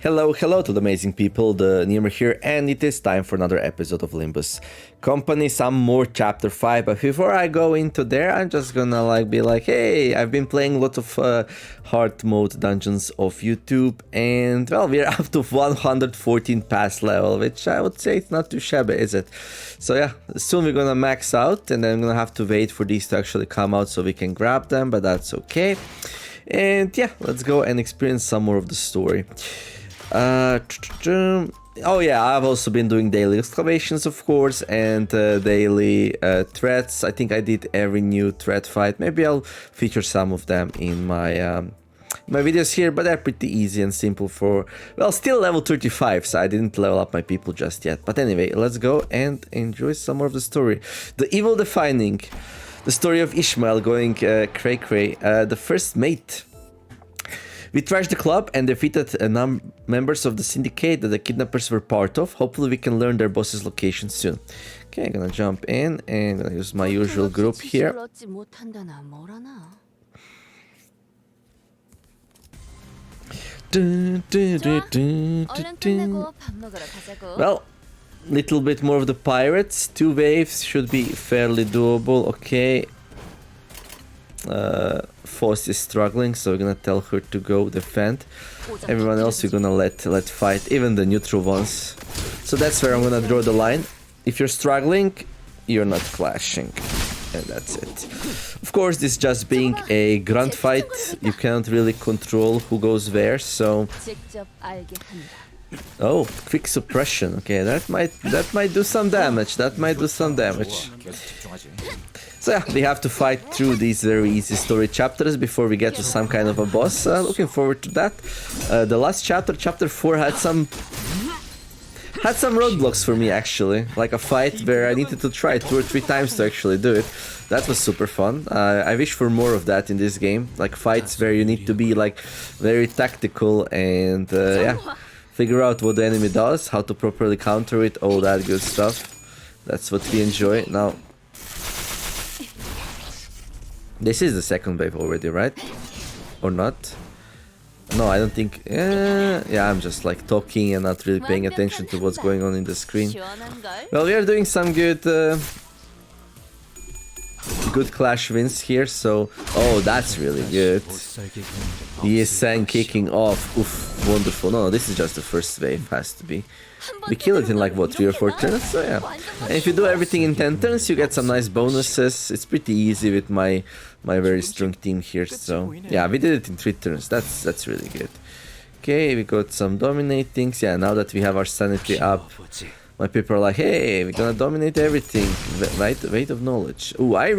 Hello to the amazing people, TheNeomare here, and it is time for another episode of Limbus Company, some more chapter 5, but before I go into there, I'm just gonna be like, hey, I've been playing lots of hard mode dungeons of YouTube, and well, we're up to 114 pass level, which I would say it's not too shabby, is it? So yeah, soon we're gonna max out, and then I'm gonna have to wait for these to actually come out so we can grab them, but that's okay. And yeah, let's go and experience some more of the story. Oh yeah, I've also been doing daily excavations, of course, and daily threats. I think I did every new threat fight. Maybe I'll feature some of them in my my videos here, but they're pretty easy and simple for, well, still level 35, so I didn't level up my people just yet. But anyway, let's go and enjoy some more of the story. The evil defining, the story of Ishmael going cray-cray, the first mate. We trashed the club and defeated members of the syndicate that the kidnappers were part of. Hopefully we can learn their boss's location soon. Okay, I'm gonna jump in and gonna use my usual group here. Well, little bit more of the pirates. 2 waves should be fairly doable. Okay. Foss is struggling, so we're gonna tell her to go defend. Everyone else we're gonna let fight, even the neutral ones. So that's where I'm gonna draw the line. If you're struggling, you're not clashing, and that's it. Of course, this just being a grunt fight, you can't really control who goes where, so... Oh, quick suppression. Okay, that might do some damage. So yeah, we have to fight through these very easy story chapters before we get to some kind of a boss. Looking forward to that. The last chapter, chapter 4, had some roadblocks for me, actually. Like a fight where I needed to try 2 or 3 times to actually do it. That was super fun. I wish for more of that in this game. Like fights where you need to be like very tactical and yeah, figure out what the enemy does, how to properly counter it, all that good stuff. That's what we enjoy. Now, this is the second wave already, right? Or not? No, I don't think... yeah, I'm just like talking and not really paying attention to what's going on in the screen. Well, we are doing some good clash wins here, so... Oh, that's really good. ESN kicking off. Oof, wonderful. No, this is just the first wave, has to be. We kill it in like, what, 3 or 4 turns? So yeah. And if you do everything in 10 turns, you get some nice bonuses. It's pretty easy with my very strong team here, so... Yeah, we did it in 3 turns. That's really good. Okay, we got some dominatings. Yeah, now that we have our sanity up, my people are like, hey, we're gonna dominate everything. Right? Weight of knowledge. Ooh, I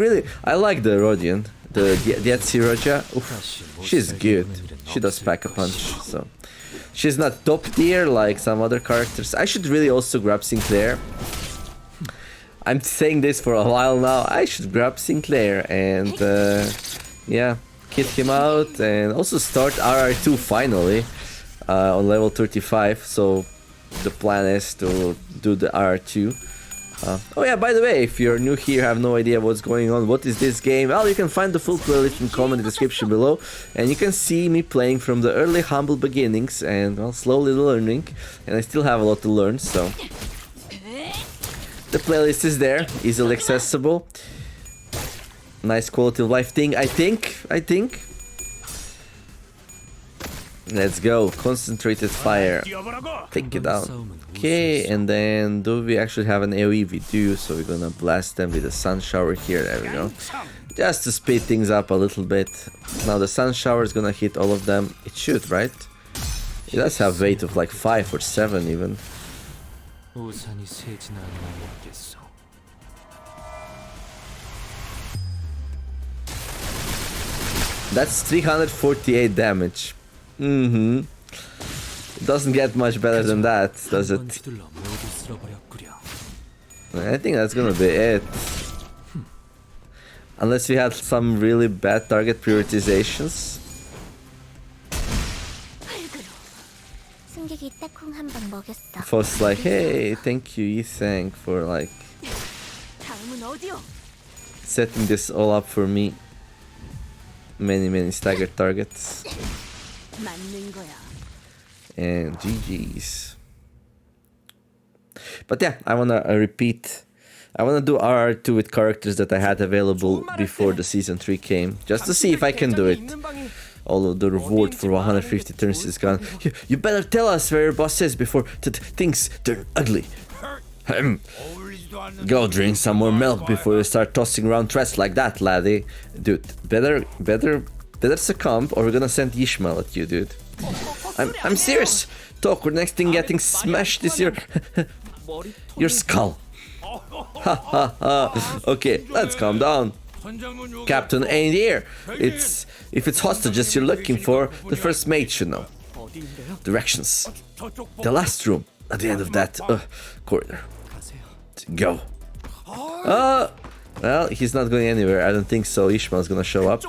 like the Rodian. The Dietzi Roja. Oof, she's good. She does pack a punch, so... She's not top tier like some other characters. I should really also grab Sinclair. I'm saying this for a while now. I should grab Sinclair and yeah, kit him out and also start RR2 finally on level 35. So the plan is to do the RR2. Oh yeah, by the way, if you're new here, have no idea what's going on, what is this game, well, you can find the full playlist and comment in the description below, and you can see me playing from the early humble beginnings and, well, slowly learning, and I still have a lot to learn, so... The playlist is there, easily accessible. Nice quality of life thing, I think. Let's go, concentrated fire. Take it down. Okay, and then do we actually have an AoE? We do, so we're gonna blast them with a sun shower here. There we go. Just to speed things up a little bit. Now the sun shower is gonna hit all of them. It should, right? It does have weight of like 5 or 7 even. That's 348 damage. It doesn't get much better than that, does it? I think that's gonna be it. Unless we had some really bad target prioritizations. Foss like, hey, thank you, Ethan, for like setting this all up for me. Many staggered targets. and GG's. But yeah, I wanna repeat. I wanna do RR2 with characters that I had available before the season 3 came, just to see if I can do it. Although the reward for 150 turns is gone. You better tell us where your boss is before things turn ugly. Go drink some more milk before you start tossing around threats like that, laddie. Dude, better succumb or we're gonna send Ishmael at you, dude. I'm serious. Talk, we're next thing getting smashed is your skull. Ha ha ha. Okay, let's calm down. Captain ain't here. If it's hostages you're looking for, the first mate should know. Directions. The last room at the end of that corridor. Go. Well, he's not going anywhere. I don't think so. Ishmael's gonna show up.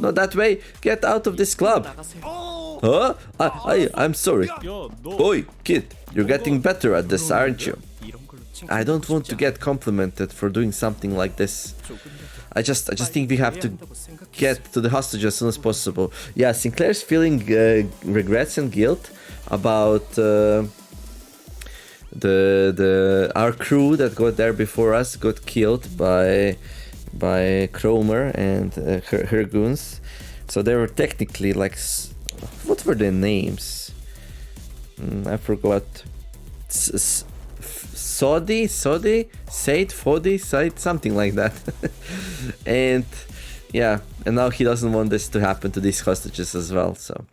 Not that way. Get out of this club. Huh? I'm sorry. Oi, kid. You're getting better at this, aren't you? I don't want to get complimented for doing something like this. I just think we have to get to the hostage as soon as possible. Yeah, Sinclair's feeling regrets and guilt about our crew that got there before us got killed by Cromer and her goons. So they were technically like, what were their names? I forgot. Said, something like that. And yeah, and now he doesn't want this to happen to these hostages as well, so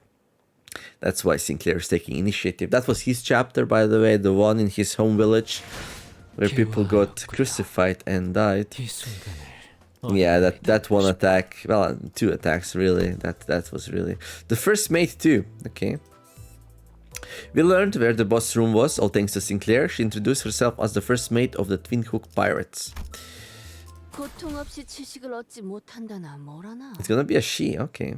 that's why Sinclair is taking initiative. That was his chapter, by the way, the one in his home village where people got crucified and died. Yeah, that one attack, well, 2 attacks really, that was really the first mate too. Okay. We learned where the boss room was, all thanks to Sinclair. She introduced herself as the first mate of the Twin Hook Pirates. It's gonna be a she, okay.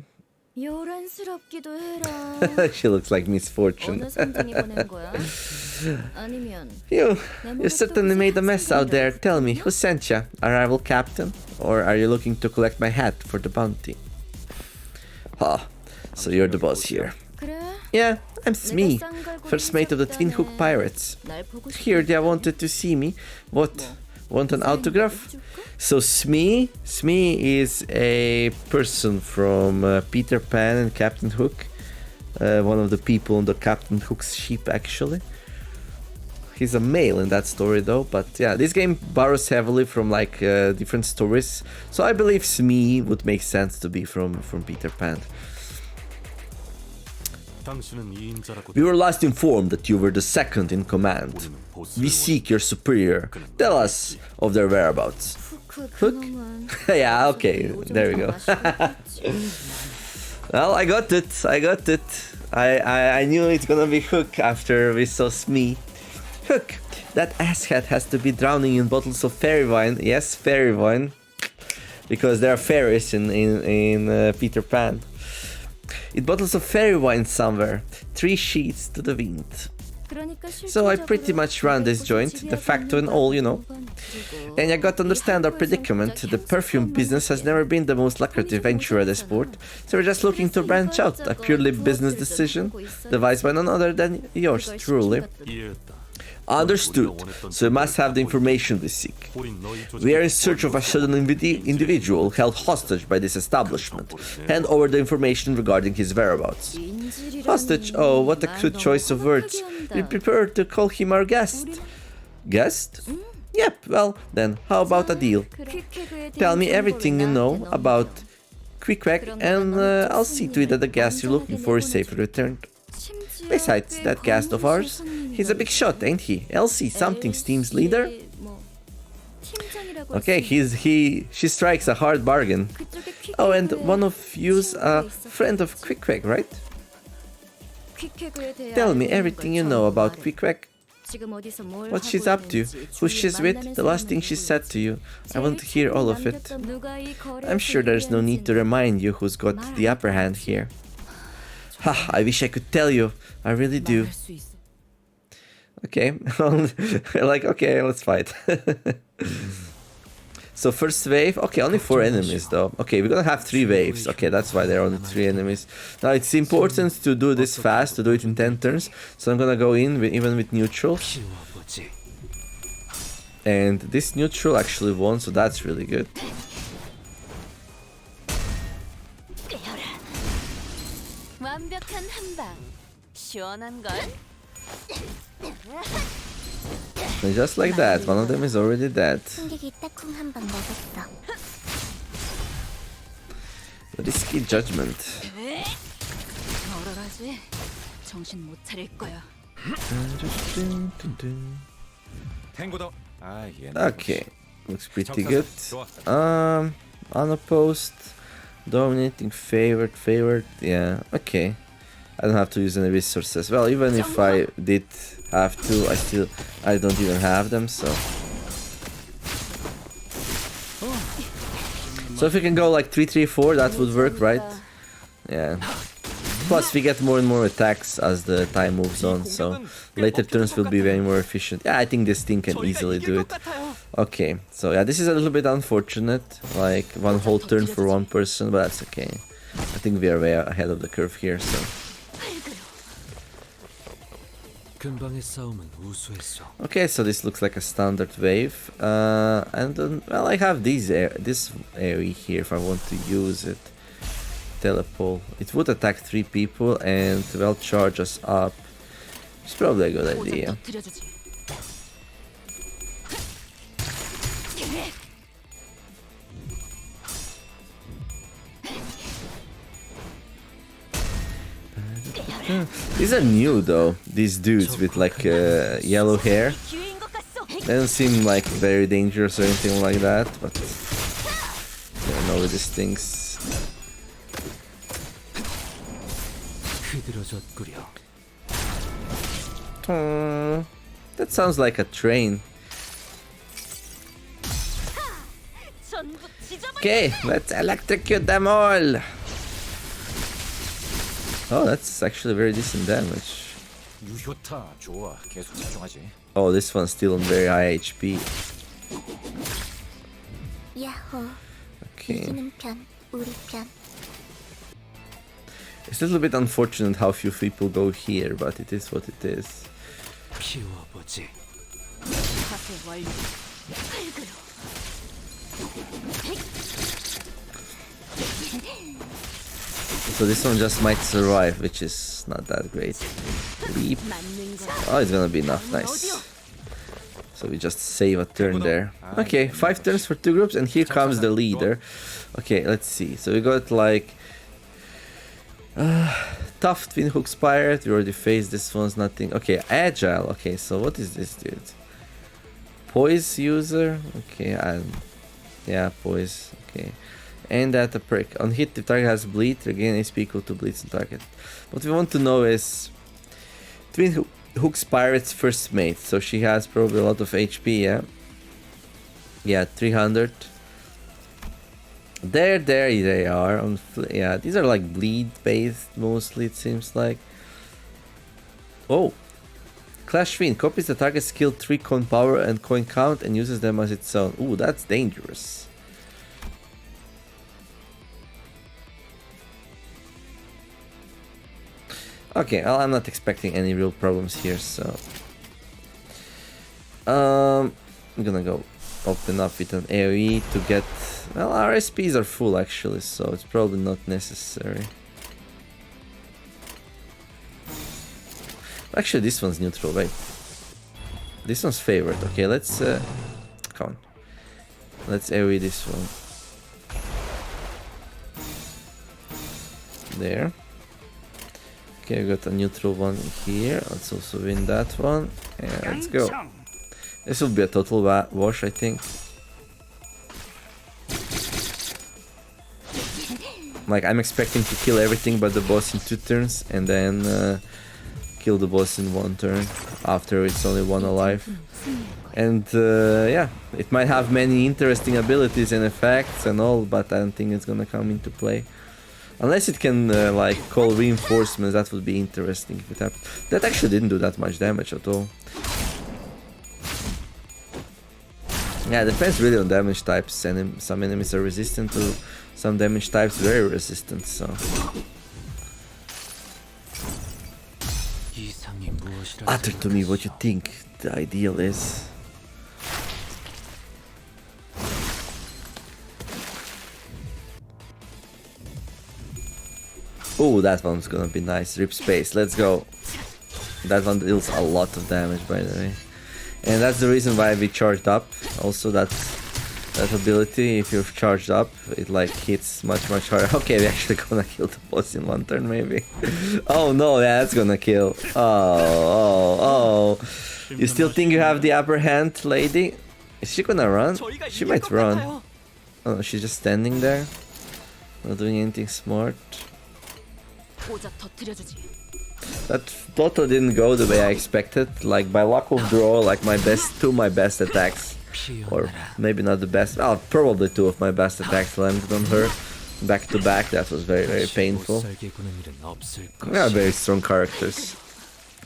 She looks like misfortune. You certainly made a mess out there. Tell me, who sent ya? A rival captain? Or are you looking to collect my hat for the bounty? Ah, so you're the boss here. Yeah, I'm Smee, first mate of the Twin Hook Pirates. Heard ya wanted to see me. What? Want an autograph? So Smee is a person from Peter Pan and Captain Hook. One of the people on the Captain Hook's ship, actually. He's a male in that story though, but yeah, this game borrows heavily from like different stories. So I believe Smee would make sense to be from Peter Pan. We were last informed that you were the second in command. We seek your superior. Tell us of their whereabouts. Hook? Yeah, okay, there we go. Well, I got it. I knew it's gonna be Hook after we saw Smee. Hook, that asshat has to be drowning in bottles of fairy wine. Yes, fairy wine. Because there are fairies in Peter Pan. In bottles of fairy wine somewhere. 3 sheets to the wind. So I pretty much run this joint, de facto and all, you know. And I got to understand our predicament. The perfume business has never been the most lucrative venture at this port, so we're just looking to branch out, a purely business decision, devised by none other than yours truly. Understood, so we must have the information we seek. We are in search of a certain individual held hostage by this establishment. Hand over the information regarding his whereabouts. Hostage? Oh, what a crude choice of words. We prefer to call him our guest. Guest? Yep, well, then, how about a deal? Tell me everything you know about Quick-Quack and I'll see to it that the guest you're looking for is safely returned. Besides, that guest of ours, he's a big shot, ain't he? LC something's team's leader? Okay, she strikes a hard bargain. Oh, and one of you's a friend of Quick-Quack, right? Tell me everything you know about Quick-Quack. What she's up to, who she's with, the last thing she said to you. I want to hear all of it. I'm sure there's no need to remind you who's got the upper hand here. Ha, I wish I could tell you. I really do. Okay, like, okay, let's fight. So first wave, okay, only 4 enemies though. Okay, we're gonna have 3 waves. Okay, that's why there are only 3 enemies. Now it's important to do this fast, to do it in 10 turns. So I'm gonna go in with, even with neutrals. And this neutral actually won, so that's really good. And just like that, one of them is already dead. Risky judgment. Okay, looks pretty good. Unopposed, dominating, favored, yeah, okay. I don't have to use any resources. Well, even if I did have to, I don't even have them, so. So if we can go like 3-3-4, that would work, right? Yeah. Plus we get more and more attacks as the time moves on, so later turns will be way more efficient. Yeah, I think this thing can easily do it. Okay, so yeah, this is a little bit unfortunate, like one whole turn for one person, but that's okay. I think we are way ahead of the curve here, so. Okay, so this looks like a standard wave, and then, well, I have this area here if I want to use it. Telepole. It would attack 3 people and, well, charge us up. It's probably a good idea. These are new though, these dudes with like yellow hair. They don't seem like very dangerous or anything like that, but I don't know with these things. That sounds like a train. Okay, let's electrocute them all! Oh, that's actually very decent damage. Oh, this one's still on very high HP. Okay. It's a little bit unfortunate how few people go here, but it is what it is. So this one just might survive, which is not that great. Leap. Oh, it's gonna be enough, nice. So we just save a turn there. Okay, 5 turns for 2 groups, and here comes the leader. Okay, let's see. So we got like... tough Twin Hooks Pirate, we already faced this one's nothing. Okay, Agile, okay, so what is this dude? Poise user, okay, yeah, Poise, okay. And that a prick. On hit, the target has bleed, regain HP equal to bleeds on target. What we want to know is Twin Hooks Pirate's first mate, so she has probably a lot of HP, yeah? Yeah, 300. There they are. Yeah, these are like bleed based mostly, it seems like. Oh, Clash Fiend copies the target skill 3 coin power and coin count and uses them as its own. Ooh, that's dangerous. Okay, well, I'm not expecting any real problems here, so I'm gonna go open up with an AoE to get... Well, our SPs are full actually, so it's probably not necessary. Actually, this one's neutral, wait. This one's favored. Okay, let's... come on. Let's AoE this one. There. Okay, we got a neutral one here. Let's also win that one. And let's go. This will be a total wash, I think. Like, I'm expecting to kill everything but the boss in 2 turns, and then kill the boss in 1 turn, after it's only 1 alive. And yeah, it might have many interesting abilities and effects and all, but I don't think it's gonna come into play. Unless it can like call reinforcements, that would be interesting if it happened. That actually didn't do that much damage at all. Yeah, it depends really on damage types, and some enemies are resistant to some damage types, very resistant, so... Utter to me what you think the ideal is. Oh, that one's gonna be nice. Rip space, let's go. That one deals a lot of damage, by the way. And that's the reason why we charged up. Also, that ability, if you're charged up, it like hits much harder. Okay, we're actually gonna kill the boss in one turn, maybe. Oh no, yeah, that's gonna kill. Oh. You still think you have the upper hand, lady? Is she gonna run? She might run. Oh no, she's just standing there. Not doing anything smart. That totally didn't go the way I expected. Like, by luck of draw, like two of my best attacks, or maybe not the best, well, probably two of my best attacks landed on her back to back. That was very painful. We are very strong characters.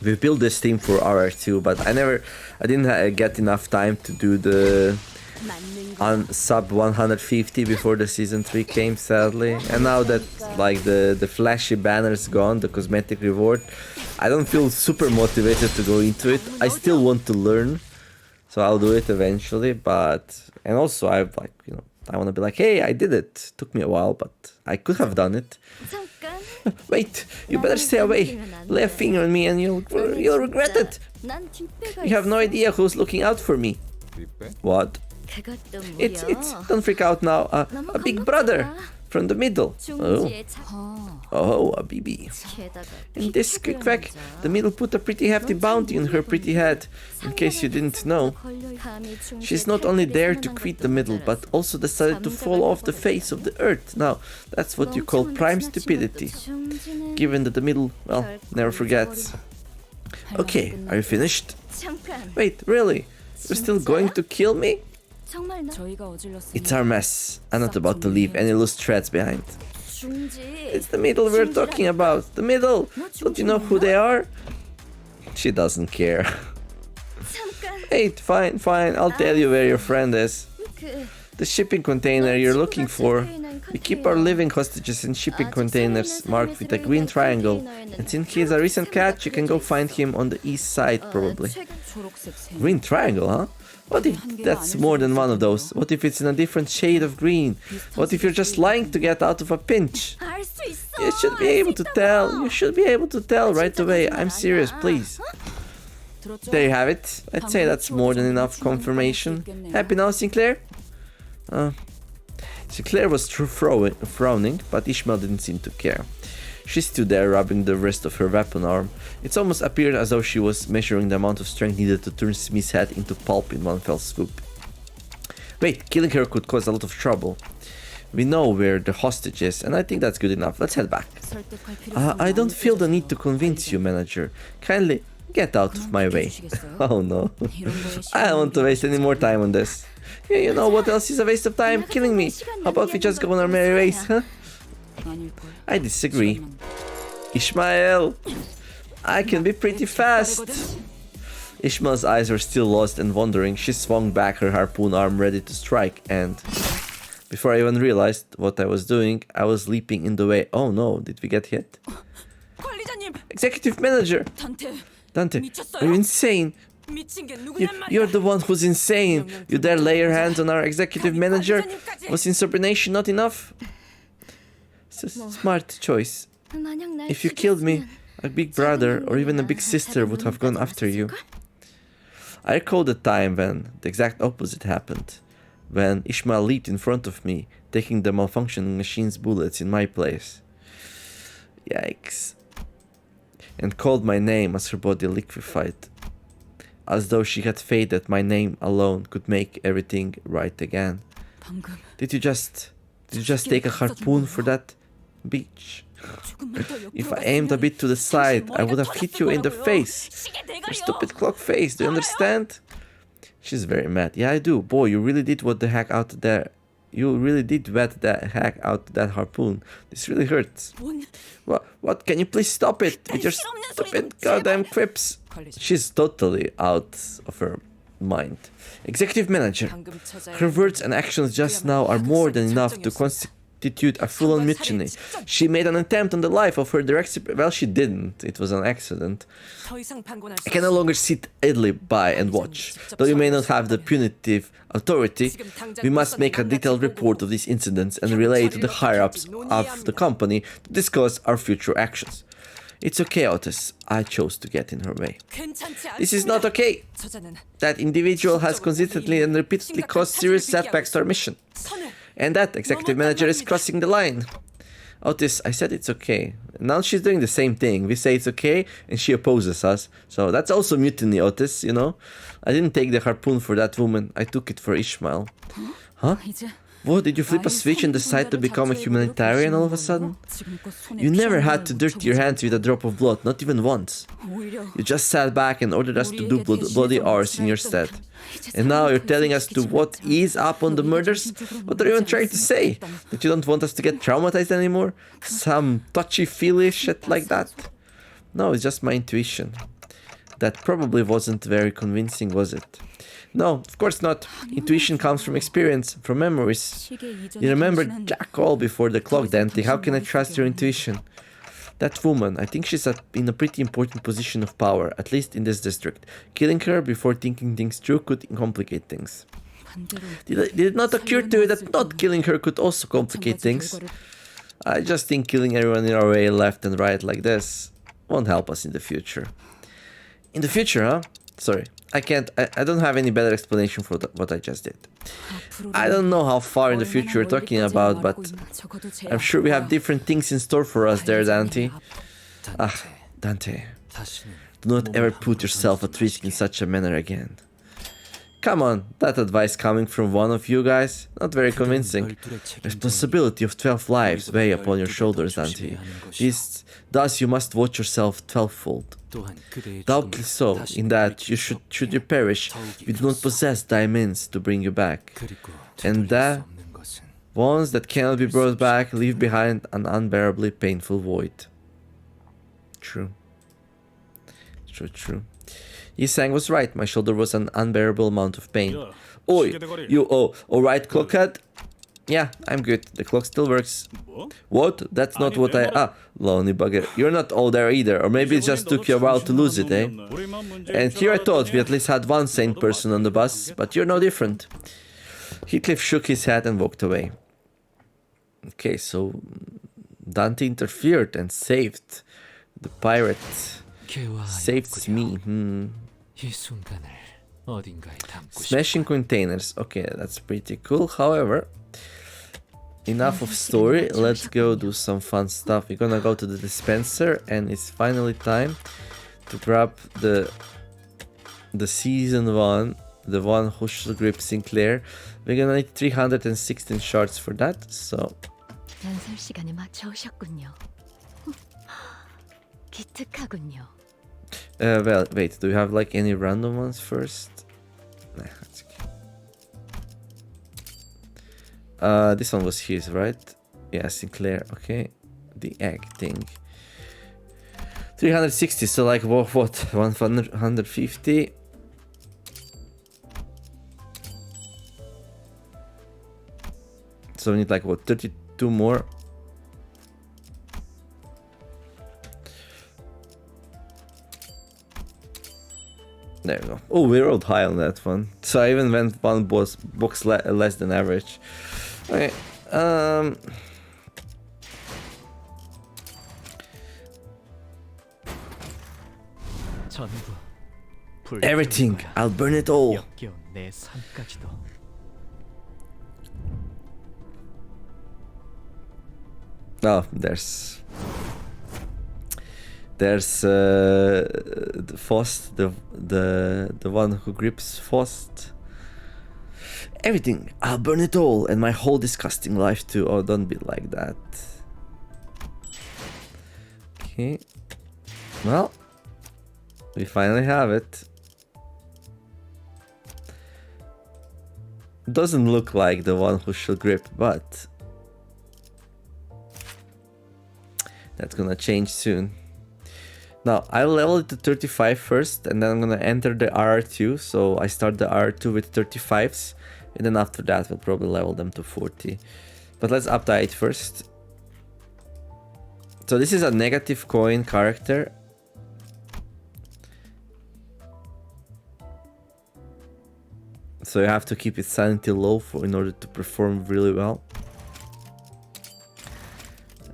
We built this team for RR2, but I didn't get enough time to do the sub 150 before the season 3 came, sadly. And now that like the flashy banner is gone, the cosmetic reward, I don't feel super motivated to go into it. I still want to learn, so I'll do it eventually. But and also I've like, you know, I want to be like, hey, I did it. Took me a while, but I could have done it. Wait, you better stay away. Lay a finger on me and you'll regret it. You have no idea who's looking out for me. What? It's don't freak out now. A big brother from the middle. Oh, a BB. In this quick fact, the middle put a pretty hefty bounty on her pretty head. In case you didn't know, she's not only dared to quit the middle, but also decided to fall off the face of the earth. Now, that's what you call prime stupidity. Given that the middle, well, never forgets. Okay, are you finished? Wait, really? You're still going to kill me? It's our mess. I'm not about to leave any loose threads behind. It's the middle we're talking about. The middle! Don't you know who they are? She doesn't care. Wait, fine. I'll tell you where your friend is. The shipping container you're looking for. We keep our living hostages in shipping containers marked with a green triangle. And since he's a recent catch, you can go find him on the east side, probably. Green triangle, huh? What if that's more than one of those? What if it's in a different shade of green? What if you're just lying to get out of a pinch? You should be able to tell. You should be able to tell right away. I'm serious, please. There you have it. I'd say that's more than enough confirmation. Happy now, Sinclair? Sinclair was frowning, but Ishmael didn't seem to care. She stood there, rubbing the wrist of her weapon arm. It almost appeared as though she was measuring the amount of strength needed to turn Smee's head into pulp in one fell swoop. Wait, killing her could cause a lot of trouble. We know where the hostage is, and I think that's good enough. Let's head back. I don't feel the need to convince you, manager. Kindly get out of my way. Oh no. I don't want to waste any more time on this. Yeah, you know what else is a waste of time? Killing me. How about we just go on our merry ways, huh? I disagree. Ishmael! I can be pretty fast! Ishmael's eyes were still lost and wondering. She swung back her harpoon arm ready to strike, and before I even realized what I was doing, I was leaping in the way. Oh no, did we get hit? Executive manager! Dante, are you insane? You're the one who's insane! You dare lay your hands on our executive manager? Was insubordination not enough? Smart choice. If you killed me, a big brother or even a big sister would have gone after you. I recall the time when the exact opposite happened. When Ishmael leaped in front of me, taking the malfunctioning machine's bullets in my place. Yikes. And called my name as her body liquefied. As though she had faith that my name alone could make everything right again. Did you just take a harpoon for that? Bitch. If I aimed a bit to the side, I would have hit you in the face. Your stupid clock face, do you understand? She's very mad. Yeah, I do. Boy, you really did what the heck out there. You really did wet the heck out that harpoon. This really hurts. What? Can you please stop it with your stupid goddamn quips? She's totally out of her mind. Executive manager. Her words and actions just now are more than enough to constitute a full-on mutiny. She made an attempt on the life of her direct... Well, she didn't. It was an accident. I can no longer sit idly by and watch. Though you may not have the punitive authority, we must make a detailed report of these incidents and relay it to the higher-ups of the company to discuss our future actions. It's okay, Otis. I chose to get in her way. This is not okay. That individual has consistently and repeatedly caused serious setbacks to our mission. And that executive manager is crossing the line. Otis, I said it's okay. Now she's doing the same thing. We say it's okay, and she opposes us. So that's also mutiny, Otis, you know? I didn't take the harpoon for that woman. I took it for Ishmael. Huh? What, did you flip a switch and decide to become a humanitarian all of a sudden? You never had to dirty your hands with a drop of blood, not even once. You just sat back and ordered us to do bloody hours in your stead. And now you're telling us to what ease up on the murders? What are you even trying to say? That you don't want us to get traumatized anymore? Some touchy-feely shit like that? No, it's just my intuition. That probably wasn't very convincing, was it? No, of course not. Intuition comes from experience, from memories. You remember Jack all before the clock, Dante. How can I trust your intuition? That woman, I think she's in a pretty important position of power, at least in this district. Killing her before thinking things through could complicate things. Did it not occur to you that not killing her could also complicate things? I just think killing everyone in our way left and right like this won't help us in the future. In the future, huh? Sorry. I don't have any better explanation for what I just did. I don't know how far in the future you're talking about, but I'm sure we have different things in store for us there, Dante. Ah, Dante. Do not ever put yourself at risk in such a manner again. Come on, that advice coming from one of you guys? Not very convincing. Responsibility of 12 lives weigh upon your shoulders, Dante. Thus you must watch yourself 12-fold. Doubtless so, in that should you perish, we do not possess thy means to bring you back. And the ones that cannot be brought back leave behind an unbearably painful void. True. True. Yisang was right, my shoulder was an unbearable amount of pain. Oi, alright, clockhead? Yeah, I'm good. The clock still works. What? That's not what lonely bugger. You're not all there either, or maybe it just took you a while to lose it, eh? And here I thought we at least had one sane person on the bus, but you're no different. Heathcliff shook his head and walked away. Okay, so Dante interfered and saved the pirate. Saved Smee. Smashing containers. Okay, that's pretty cool. However, enough of story. Let's go do some fun stuff. We're gonna go to the dispenser, and it's finally time to grab the season 1, the one who should grip Sinclair. We're gonna need 316 shards for that. So. Well, wait, do you have like any random ones first? Nah, that's okay. This one was his, right? Yeah, Sinclair, okay. The egg thing. 360, so like what? 150? So we need like what, 32 more? There we go. Oh, we rolled high on that one. So I even went one box less than average. Okay. Everything. I'll burn it all. Oh, there's the Fost, the one who grips Fost. Everything, I'll burn it all, and my whole disgusting life too. Oh, don't be like that. Okay. Well, we finally have it. Doesn't look like the one who should grip, but that's gonna change soon. Now, I'll level it to 35 first, and then I'm gonna enter the R2. So I start the R2 with 35s, and then after that, we'll probably level them to 40. But let's update it first. So this is a negative coin character. So you have to keep its sanity low in order to perform really well.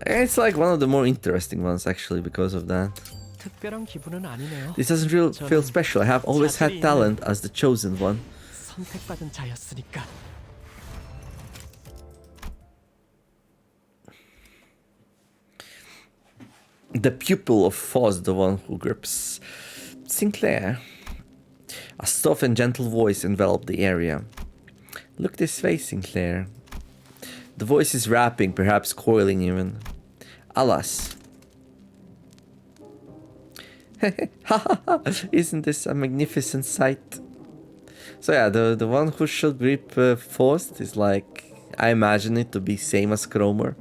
And it's like one of the more interesting ones actually because of that. This doesn't feel special. I have always had talent as the chosen one. The pupil of Foz, the one who grips Sinclair. A soft and gentle voice enveloped the area. Look this way, Sinclair. The voice is rapping, perhaps coiling even. Alas. Isn't this a magnificent sight? So yeah, the one who should grip Faust is like, I imagine it to be same as Cromer.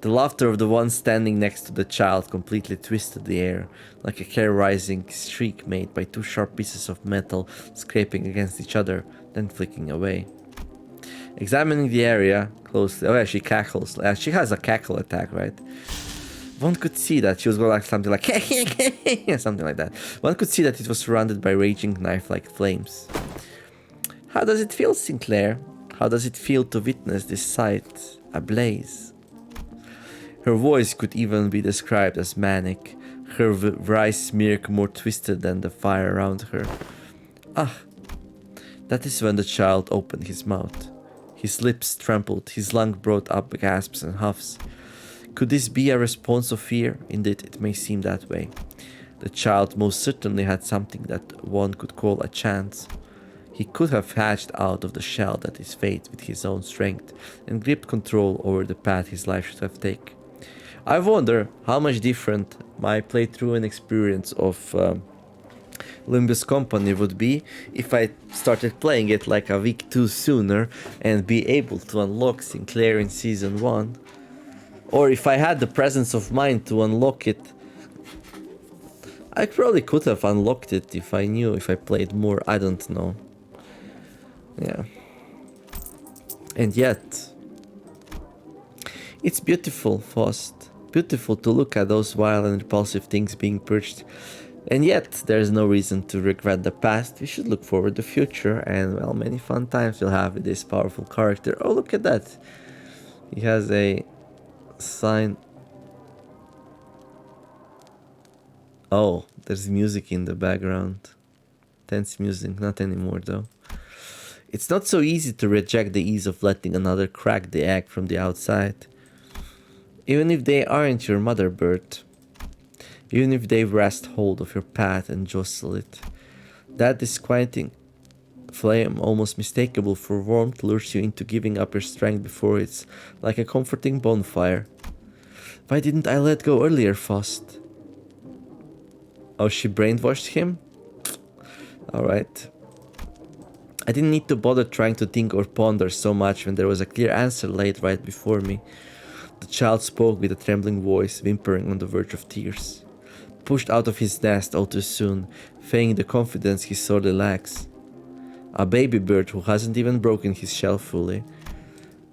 The laughter of the one standing next to the child completely twisted the air, like a hair-rising streak made by two sharp pieces of metal scraping against each other, then flicking away. Examining the area closely, oh yeah, she cackles. She has a cackle attack, right? One could see that she was going like something like something like that. One could see that it was surrounded by raging knife-like flames. How does it feel, Sinclair? How does it feel to witness this sight ablaze? Her voice could even be described as manic, her wry smirk more twisted than the fire around her. Ah, that is when the child opened his mouth. His lips trembled, his lungs brought up gasps and huffs. Could this be a response of fear? Indeed, it may seem that way. The child most certainly had something that one could call a chance. He could have hatched out of the shell that is fate with his own strength and gripped control over the path his life should have taken. I wonder how much different my playthrough and experience of Limbus Company would be if I started playing it like a week too sooner and be able to unlock Sinclair in Season 1. Or if I had the presence of mind to unlock it. I probably could have unlocked it if I knew, if I played more, I don't know. Yeah. And yet, it's beautiful, Faust. Beautiful to look at those wild and repulsive things being purged. And yet, there's no reason to regret the past. We should look forward to the future, and well, many fun times we'll have with this powerful character. Oh, look at that. He has a sign. Oh, there's music in the background. Tense music, not anymore though. It's not so easy to reject the ease of letting another crack the egg from the outside. Even if they aren't your mother bird. Even if they wrest hold of your path and jostle it. That disquieting flame, almost mistakable for warmth, lures you into giving up your strength before it's like a comforting bonfire. Why didn't I let go earlier, Faust? Oh, she brainwashed him? Alright. I didn't need to bother trying to think or ponder so much when there was a clear answer laid right before me. The child spoke with a trembling voice, whimpering on the verge of tears. Pushed out of his nest all too soon, feigning the confidence he sorely lacks. A baby bird who hasn't even broken his shell fully.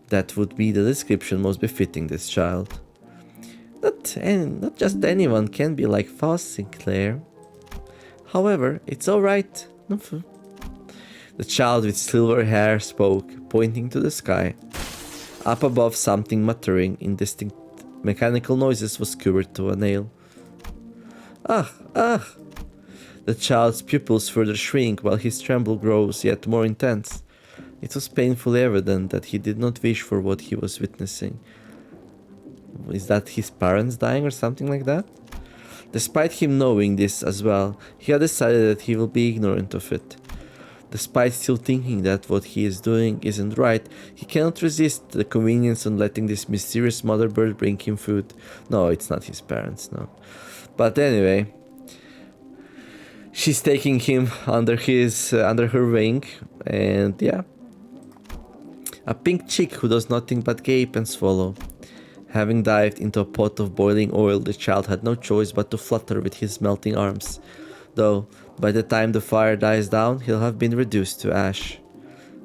That would be the description most befitting this child. Not just anyone can be like Faust Sinclair. However, it's alright. The child with silver hair spoke, pointing to the sky. Up above, something muttering indistinct mechanical noises was skewered to a nail. Ah! The child's pupils further shrink while his tremble grows yet more intense. It was painfully evident that he did not wish for what he was witnessing. Is that his parents dying or something like that? Despite him knowing this as well, he had decided that he will be ignorant of it. Despite still thinking that what he is doing isn't right, he cannot resist the convenience of letting this mysterious mother bird bring him food. No, it's not his parents, no. But anyway, she's taking him under her wing, and yeah. A pink chick who does nothing but gape and swallow. Having dived into a pot of boiling oil, the child had no choice but to flutter with his melting arms. Though, by the time the fire dies down, he'll have been reduced to ash.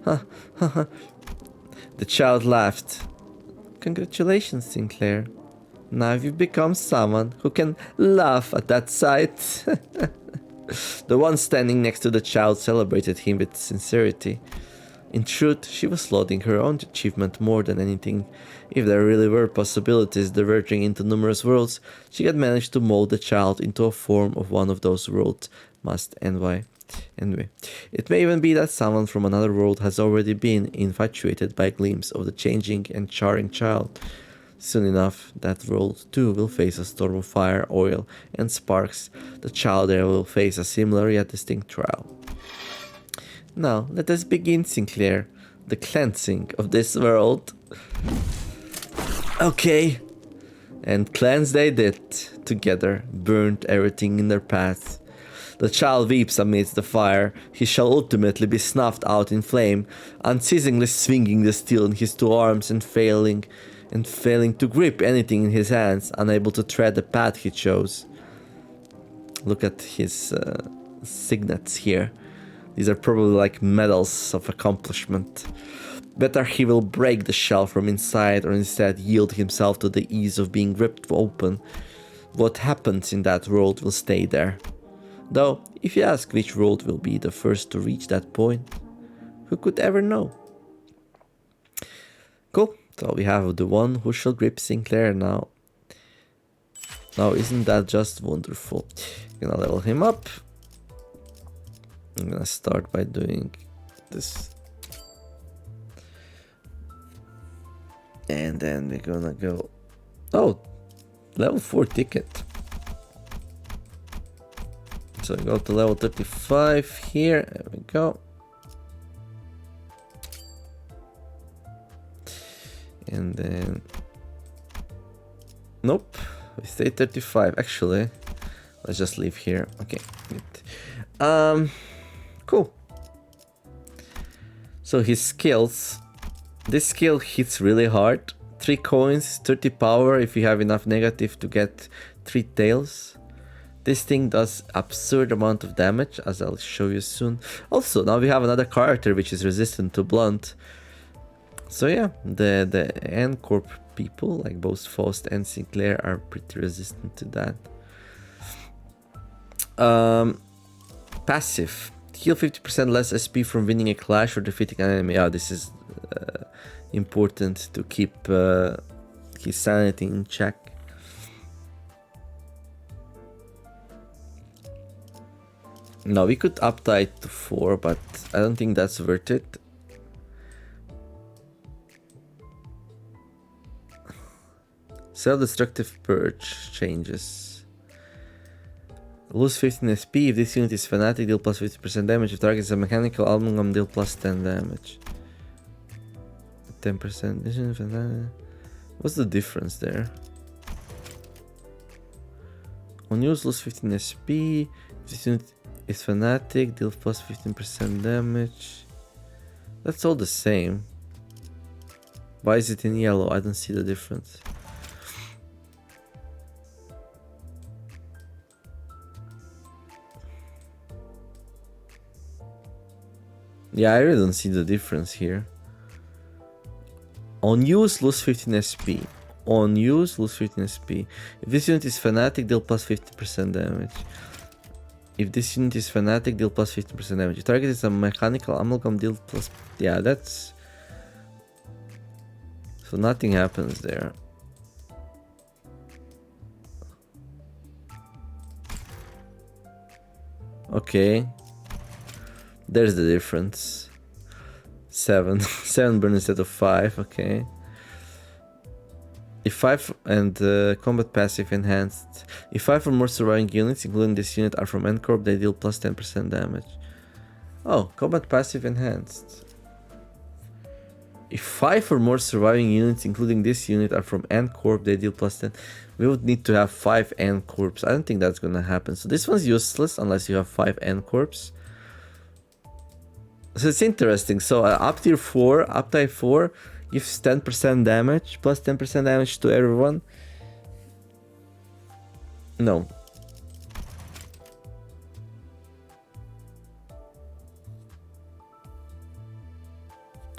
The child laughed. Congratulations, Sinclair. Now you've become someone who can laugh at that sight. The one standing next to the child celebrated him with sincerity. In truth, she was lauding her own achievement more than anything. If there really were possibilities diverging into numerous worlds, she had managed to mold the child into a form of one of those worlds. Anyway, it may even be that someone from another world has already been infatuated by a glimpse of the changing and charring child. Soon enough, that world too will face a storm of fire, oil, and sparks. The child there will face a similar yet distinct trial. Now, let us begin, Sinclair. The cleansing of this world. Okay. And cleanse they did. Together, burnt everything in their path. The child weeps amidst the fire. He shall ultimately be snuffed out in flame, unceasingly swinging the steel in his two arms and failing to grip anything in his hands, unable to tread the path he chose. Look at his signets here. These are probably like medals of accomplishment. Better he will break the shell from inside or instead yield himself to the ease of being ripped open. What happens in that world will stay there. Though, if you ask which world will be the first to reach that point, who could ever know? Cool. So we have the one who shall grip Sinclair now. Now isn't that just wonderful? I'm gonna level him up. I'm gonna start by doing this. And then we're gonna go... Oh! Level 4 ticket. So go to level 35 here. There we go. And then... Nope. We stay 35. Actually, let's just leave here. Okay. Good. Cool. So his skills. This skill hits really hard. 3 coins, 30 power if you have enough negative to get 3 tails. This thing does absurd amount of damage, as I'll show you soon. Also, now we have another character which is resistant to blunt. So yeah, the N-Corp people, like both Faust and Sinclair, are pretty resistant to that. Passive. Heal 50% less SP from winning a clash or defeating an enemy. Yeah, this is important to keep his sanity in check. Now we could up it to 4, but I don't think that's worth it. Self-destructive purge changes. Lose 15 SP. If this unit is fanatic, deal plus 50% damage. If target is a mechanical amalgam, deal plus 10 damage. 10%. What's the difference there? On use, lose 15 SP. If this unit is fanatic, deal plus 15% damage. That's all the same. Why is it in yellow? I don't see the difference. Yeah, I really don't see the difference here. On use, lose 15 SP. On use, lose 15 SP. If this unit is fanatic, deal plus 50% damage. If this unit is fanatic, deal plus 50% damage. If target is a mechanical amalgam, deal plus... Yeah, that's... So nothing happens there. Okay. There's the difference. 7 burn instead of 5. Okay. If 5 and combat passive enhanced. If 5 or more surviving units, including this unit, are from N-Corp, they deal plus 10% damage. Oh, combat passive enhanced. If 5 or more surviving units, including this unit, are from N-Corp, they deal plus 10. We would need to have 5 N-Corps. I don't think that's gonna happen. So this one's useless unless you have 5 N-Corps. So it's interesting. So up tier 4, up type 4, Gives 10% damage, plus 10% damage to everyone. No.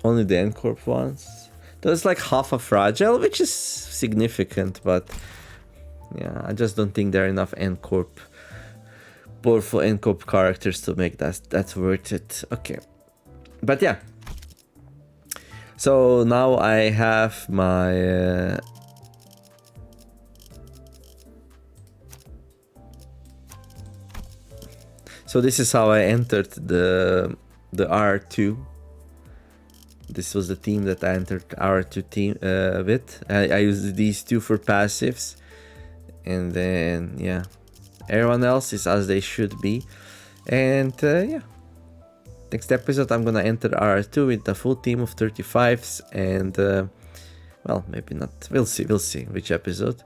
Only the N-Corp ones. That's like half a fragile, which is significant, but yeah, I just don't think there are enough N-Corp, powerful N-Corp characters to make that's worth it. Okay, but yeah. So now I have my so this is how I entered the R2. This was the team that I entered R2 team with. I used these two for passives, and then yeah, everyone else is as they should be. And yeah, next episode I'm gonna enter R2 with a full team of 35s, and well, maybe not. We'll see which episode.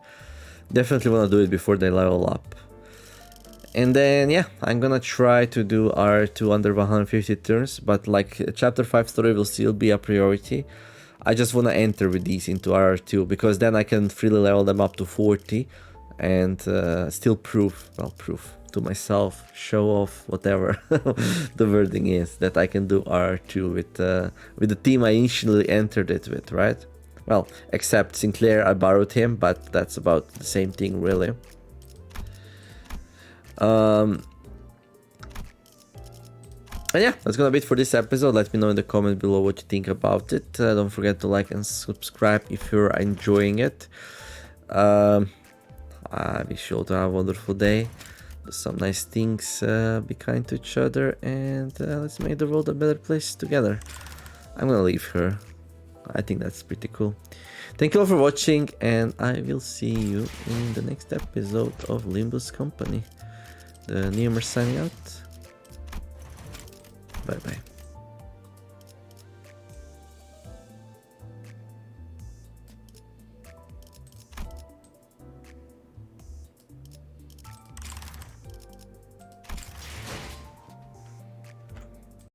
Definitely wanna do it before they level up. And then yeah, I'm gonna try to do R2 under 150 turns, but like chapter 5 story will still be a priority. I just wanna enter with these into R2 because then I can freely level them up to 40 and still prove to myself, show off, whatever the wording is, that I can do R2 with the team I initially entered it with, right? Well, except Sinclair, I borrowed him, but that's about the same thing really. And yeah, that's gonna be it for this episode. Let me know in the comment below what you think about it. Don't forget to like and subscribe if you're enjoying it. I wish you all to have a wonderful day. Do some nice things, be kind to each other, and let's make the world a better place together. I'm gonna leave her. I think that's pretty cool. Thank you all for watching, and I will see you in the next episode of Limbus Company. TheNeomare signing out. Bye bye.